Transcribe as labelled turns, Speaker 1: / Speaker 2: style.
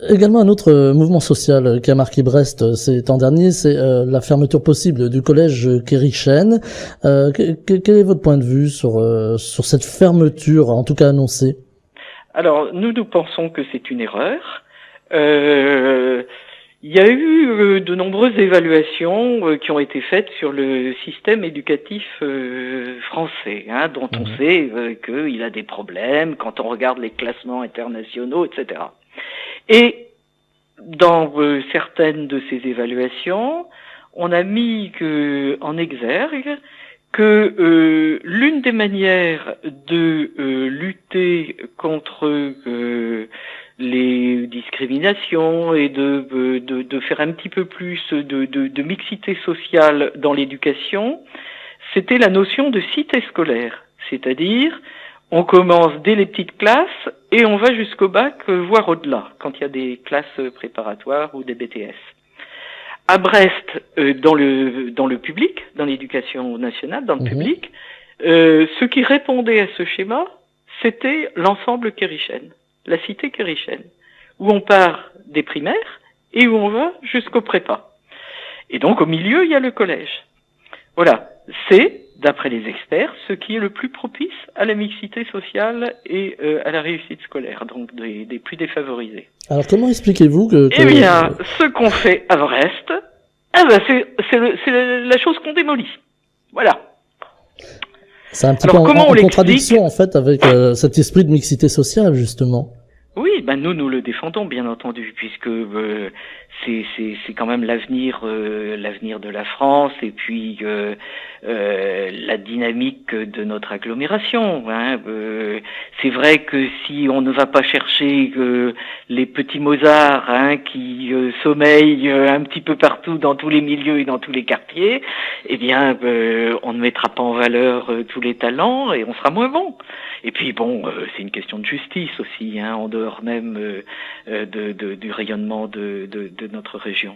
Speaker 1: Également un autre mouvement social qui a marqué Brest ces temps derniers, c'est la fermeture possible du collège Kérichen. Quel est votre point de vue sur cette fermeture, en tout cas annoncée?
Speaker 2: Alors, nous pensons que c'est une erreur. Euh, il y a eu de nombreuses évaluations qui ont été faites sur le système éducatif français, hein, dont on
Speaker 1: Mhm.
Speaker 2: sait qu'il a des problèmes quand on regarde les classements internationaux, etc. Et dans certaines de ces évaluations, on a mis en exergue que l'une des manières de lutter contre les discriminations et de faire un petit peu plus de mixité sociale dans l'éducation, c'était la notion de cité scolaire, c'est-à-dire on commence dès les petites classes et on va jusqu'au bac, voire au-delà, quand il y a des classes préparatoires ou des BTS. À Brest, dans le public, dans l'éducation nationale, dans le
Speaker 1: Mhm.
Speaker 2: public, ce qui répondait à ce schéma, c'était l'ensemble Kérichen, la cité Kérichen, où on part des primaires et où on va jusqu'au prépa. Et donc au milieu, il y a le collège. Voilà, c'est, d'après les experts, ce qui est le plus propice à la mixité sociale et à la réussite scolaire, donc des plus défavorisés.
Speaker 1: Alors comment expliquez-vous que,
Speaker 2: Eh
Speaker 1: que
Speaker 2: bien, ce qu'on fait à Brest, c'est la chose qu'on démolit. Voilà.
Speaker 1: c'est un petit peu
Speaker 2: Alors comment on
Speaker 1: en
Speaker 2: l'explique?
Speaker 1: contradiction en fait avec cet esprit de mixité sociale justement?
Speaker 2: Oui, ben nous le défendons bien entendu, puisque c'est quand même l'avenir de la France et puis la dynamique de notre agglomération. Hein. C'est vrai que si on ne va pas chercher les petits Mozart hein, qui sommeillent un petit peu partout dans tous les milieux et dans tous les quartiers, eh bien on ne mettra pas en valeur tous les talents et on sera moins bon. Et puis bon, c'est une question de justice aussi, hein, en dehors même du rayonnement de notre région.